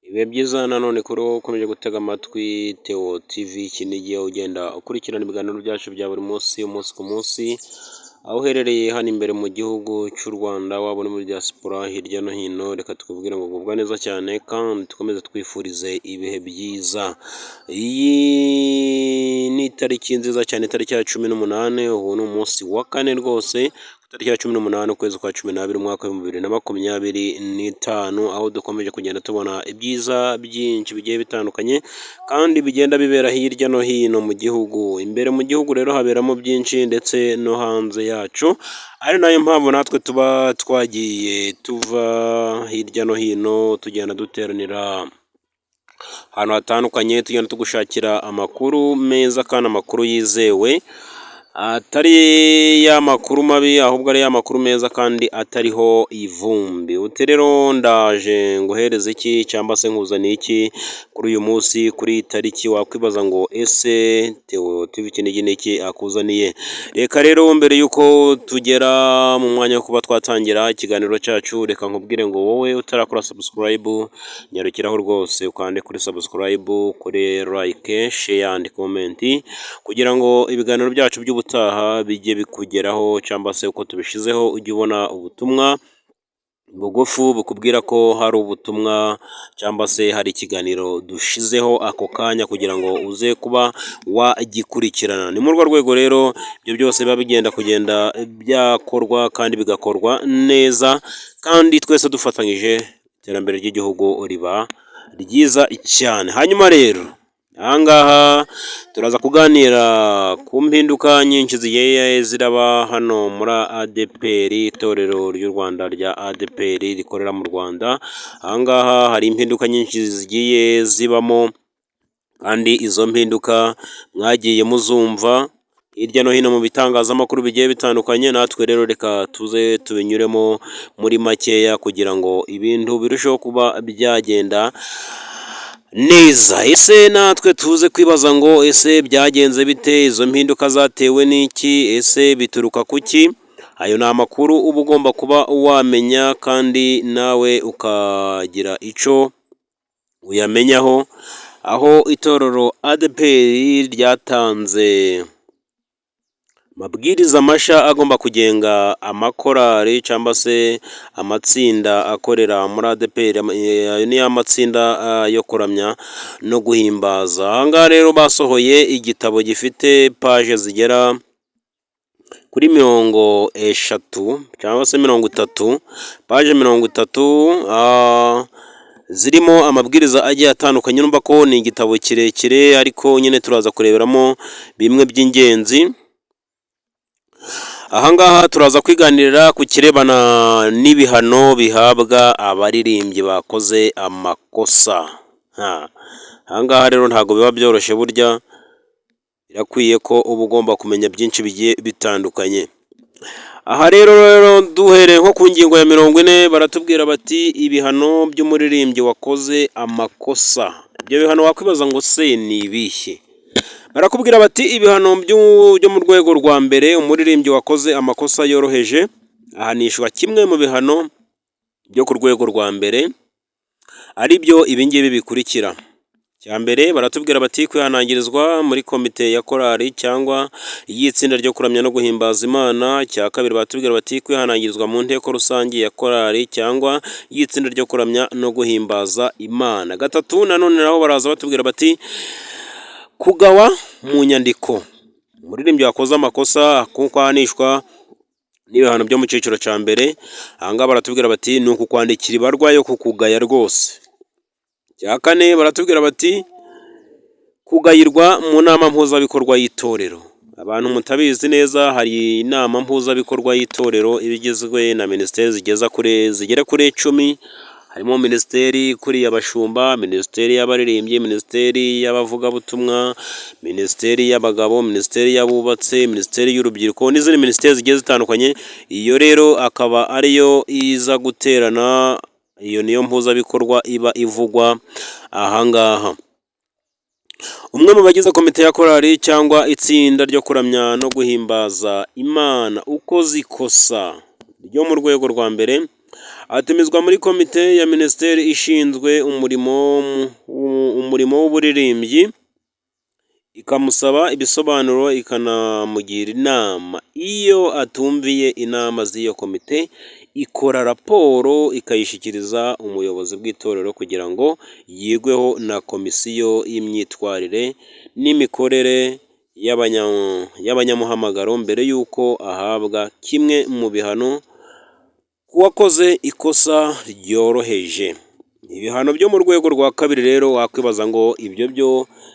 Ibihe byiza nanone kuri wowe ukomeje gutega amatwi Theo TV, iki ni igihe ugenda ukurikirana ibiganiro byacu bya buri munsi, umunsi ku munsi, aho uherereye hano imbere mu gihugu cy'u Rwanda, waba uri muri diaspora hirya no hino, reka tukubwire ngo gubwa neza cyane kandi dukomeze twifurize ibihe byiza. Iyi ni itariki nziza cyane, itariki ya 18, ubu ni umunsi wa kane rwose, tariki ya 18 ukwezi kwa 12 umwaka wa 2025, aho dukomeje kugenda tubona ibyiza byinshi bigiye bitandukanye kandi bigenda bibera hirya no hino mu gihugu. Imbere mu gihugu rero haberamo byinshi ndetse no hanze yacu, ari nayo mpamvu natwe tuba twagiye tuva hirya no hino tugenda duteranira ahantu hatandukanye, tugenda tugushakira amakuru meza kandi amakuru yizewe, atari ya makuru mabi ahubwo ari ya makuru meza kandi atariho ivumbi. Ute rero ndaje nguhereze iki cyangwa se nkuzaniye iki kuri uyu munsi, kuri iyi tariki? Wakwibaza ngo ese Theo TV iki niki akuzaniye? Reka rero mbere yuko tugera mu mwanya wo kuba twatangira ikiganiro cyacu, reka nkubwire ngo wowe utarakora subscribe, nyarukiraho rwose ukande kuri subscribe, kuri like, share and comment, kugira ngo ibiganiro byacu by'ubutaha bijye bikugeraho, cyangwa se uko tubishizeho ujye ubona ubutumwa bugufu bukubwira ko hari ubutumwa cyangwa se hari ikiganiro dushizeho ako kanya, kugira ngo uze kuba wagikurikirana. Ni muri urwo rwego rero ibyo byose biba bigenda byakorwa kandi bigakorwa neza, kandi twese dufatanyije iterambere ry'igihugu riba ryiza cyane. Hanyuma rero ahangaha turaza kuganira ku mpinduka nyinshi zigiye ziraba hano muri ADEPR, itorero ry'u Rwanda rya ADEPR rikorera mu Rwanda. Ahangaha hari impinduka nyinshi zigiye zibamo, kandi izo mpinduka mwagiye muzumva hirya no hino mu bitangazamakuru bigiye bitandukanye. Natwe rero reka tuze tubinyuremo muri makeya kugira ngo ibintu birusheho kuba byagenda neza. Ese natwe tuze kwibaza ngo ese byagenze bite? Izo mpinduka zatewe n'iki? Ese bituruka kuki? Ayo ni amakuru uba ugomba kuba wamenya kandi nawe ukagira icyo uyamenyaho, aho itorero ADEPR ryatanze amabwiriza mashya agomba kugenga amakorali cyangwa se amatsinda akorera muri ADEPR. Ayo ni amatsinda yo kuramya no guhimbaza. Ahangaha rero basohoye igitabo gifite paje zigera kuri 30 cyangwa se 30, paje 30, zirimo amabwiriza agiye atandukanye. Numva ko ni igitabo kirekire, ariko nyine turaza kureberamo bimwe by'ingenzi. Ahangaha turaza kwiganirira ku kirebana n'ibihano bihabwa abaririmbyi bakoze amakosa. Ahangaha rero ntabwo biba byoroshye, burya birakwiye ko uba ugomba kumenya byinshi bigiye bitandukanye. Aha rero duhereye nko ku ngingo ya 40, baratubwira bati ibihano by'umuririmbyi wakoze amakosa. Ibyo bihano wakwibaza ngo se ni ibihe? Barakubwira bati ibihano byo mu rwego rwa mbere, umuririmbyi wakoze amakosa yoroheje ahanishwa kimwe mu bihano byo ku rwego rwa mbere, ari byo ibingibi bikurikira. Cya mbere baratubwira bati kwihanangirizwa muri komite ya korali cyangwa y'itsinda ryo kuramya no guhimbaza Imana. Cya kabiri baratubwira bati kwihanangirizwa mu nteko rusange ya korali cyangwa y'itsinda ryo kuramya no guhimbaza Imana. Gatatu nanone naho baraza batubwira bati kugawa mu nyandiko. Umuririmbyi wakoze amakosa kuko ahanishwa n'ibihano byo mu cyiciro cya mbere. Ahangaha baratubwira bati ni ukukwandikira ibarwa yo kukugaya rwose. Cya kane baratubwira bati kugayirwa mu nama mpuzabikorwa y'itorero. Abantu mutabizi neza, hari inama mpuzabikorwa y'itorero ibigizwe na minisiteri zigera kuri 10. Harimo minisiteri ikuriye abashumba, minisiteri y'abaririmbyi, minisiteri y'abavugabutumwa, minisiteri y'abagabo, minisiteri y'abubatse, minisiteri y'urubyiruko n'izindi minisiteri zigiye zitandukanye. Iyo rero akaba ariyo iza guterana, iyo niyo mpuzabikorwa iba ivugwa ahangaha. Umwe mu bagize komite ya korali cyangwa itsinda ryo kuramya no guhimbaza Imana ukoze ikosa ryo mu rwego rwa mbere atumizwa muri komite ya minisiteri ishinzwe umurimo w'uburirimbyi, ikamusaba ibisobanuro ikanamugira inama. Iyo atumviye inama z'iyo komite, ikora raporo ikayishyikiriza umuyobozi bw'itorero kugira ngo yigweho na komisiyo y'imyitwarire n'imikorere y'abanyamuhamagaro mbere y'uko ahabwa kimwe mu bihano kuwakoze ikosa ryoroheje. Ibihano byo mu rwego rwa kabiri rero wakwibaza ngo ibyo byo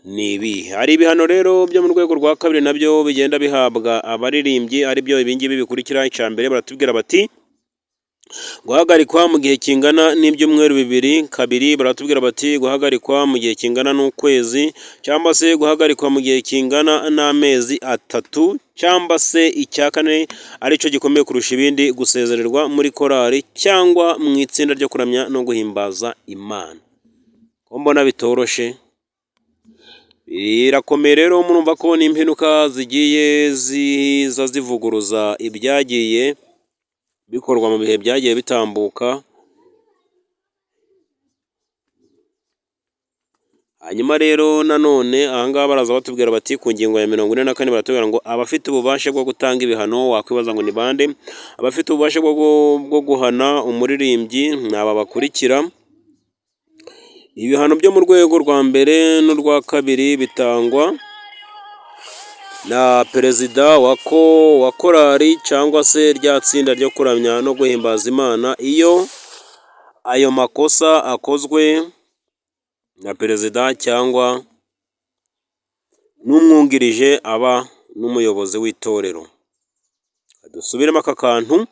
ni ibihe? Hari ibihano rero byo mu rwego rwa kabiri nabyo bigenda bihabwa abaririmbyi, ari byo ibingibi bikurikira. Icya mbere baratubwira bati guhagarikwa mu gihe kingana n'ibyumweru 2. Kabiri baratubwira bati guhagarikwa mu gihe kingana n'ukwezi, cyangwa se guhagarikwa mu gihe kingana n'amezi 3, cyangwa se icya kane aricyo gikomeye kurusha ibindi, gusezererwa muri korali cyangwa mu itsinda ryo kuramya no guhimbaza Imana. Ko mbona bitoroshe, birakomeye rero. Murumva ko n'imperuka zigiye ziza zivuguruza ibyagiye bikorwa mu bihe byagiye bitambuka. Hanyuma rero nanone ahangaha baraza batubwira bati ku ngingo ya 44 baratubwira ngo abafite ububasha bwo gutanga ibihano, wakwibaza ngo ni bande? Abafite ububasha bwo guhana umuririmbyi ni aba bakurikira. Ibihano byo mu rwego rwa mbere n'urwa kabiri bitangwa na perezida wa korali cyangwa se rya tsinda ryo kuramya no guhimbaza Imana. Iyo ayo makosa akozwe na perezida cyangwa n'umwungirije aba n'umuyobozi w'itorero. Dusubiremo aka kantu.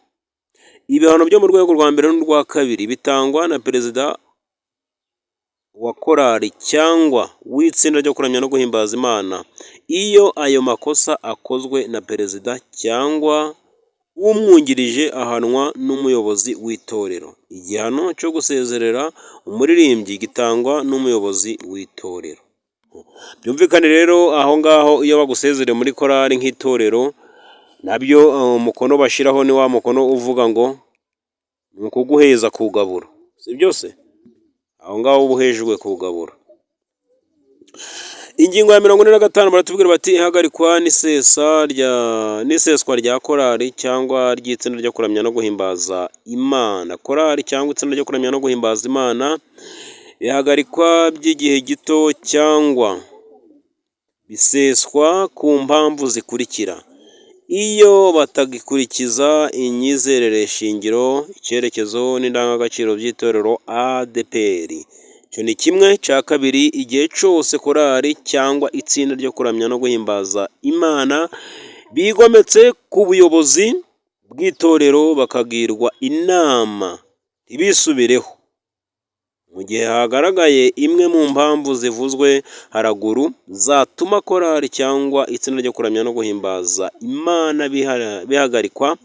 Ibihano byo mu rwego rwa mbere n'urwa kabiri bitangwa na perezida wa korali cyangwa w'itsinda ryo kuramya no guhimbaza Imana. Iyo ayo makosa akozwe na perezida cyangwa umwungirije ahanwa n'umuyobozi w'itorero. Igihano cyo gusezerera umuririmbyi gitangwa n'umuyobozi w'itorero. Byumvikane rero aho ngaho iyo bagusezereye muri korali nk'itorero, nabyo umukono bashyiraho ni wa mukono uvuga ngo ni ukuguheza kugabura, si byose? Aho ngaho uba uhejwe kugabura. Ingingo ya 45 baratubwira bati ihagarikwa n'iseswa rya korali cyangwa ry'itsinda ryo kuramya no guhimbaza Imana. Korali cyangwa itsinda ryo kuramya no guhimbaza Imana ihagarikwa by'igihe gito cyangwa biseswa ku mpamvu zikurikira: iyo batagikurikiza inyizerere shingiro, icyerekezo n'indangagaciro by'itorero ADPR. Icyo ni kimwe cya kabiri. Igihe cyose korali cyangwa itsinda ryo kuramya no guhimbaza Imana bigometse ku buyobozi bw'itorero bakagirwa inama ntibisubireho mu gihe hagaragaye imwe mu mpamvu zivuzwe haraguru zatuma korali cyangwa itsinda ryo kuramya no guhimbaza Imana bihagarikwa,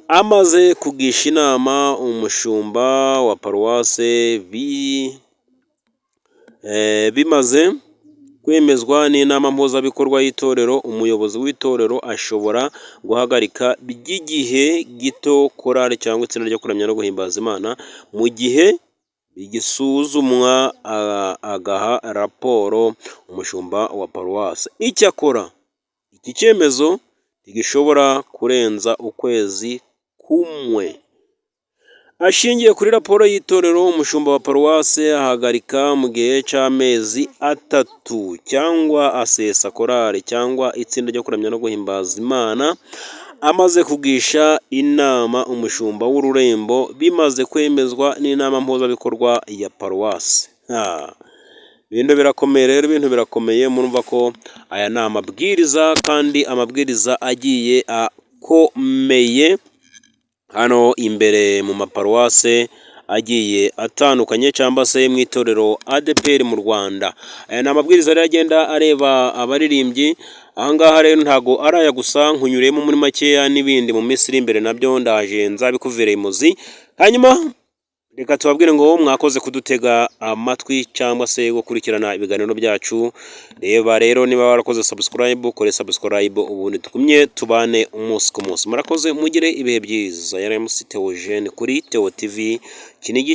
amaze kugisha inama umushumba wa paruwase, bimaze kwemezwa n'inama mpuzabikorwa y'itorero, umuyobozi w'itorero ashobora guhagarika by'igihe gito korali cyangwa itsinda ryo kuramya no guhimbaza Imana mu gihe bigisuzumwa, agaha raporo umushumba wa paruwase. Icyakora iki cyemezo ntigishobora kurenza ukwezi kumwe. Ashingiye kuri raporo y'itorero, umushumba wa paruwase ahagarika mu gihe cy'amezi 3 cyangwa asesa korali cyangwa itsinda ryo kuramya no guhimbaza Imana amaze kugisha inama umushumba w'ururembo, bimaze kwemezwa n'inama mpuzabikorwa ya paruwase. Ibintu birakomeye rero, ibintu birakomeye. Murumva ko aya ni amabwiriza, kandi amabwiriza agiye akomeye hano imbere mu maparuwase agiye atandukanye cyangwa se mu itorero ADPR mu Rwanda. Aya ni amabwiriza rero agenda areba abaririmbyi. Ahangaha rero ntago ari aya gusa, nkunyuremo muri makeya n'ibindi mu minsi iri imbere nabyo ndaje nzabikuvereye imuzi. Hanyuma Reka tubabwire ngo mwakoze kudutega amatwi cyangwa se gukurikirana ibiganiro byacu. Reba rero niba warakoze subscribe, kore subscribe ubundi tukumye tubane umunsi ku munsi. Murakoze mugire ibihe byiza. Yari MC Theogene kuri Theo TV Kinigi.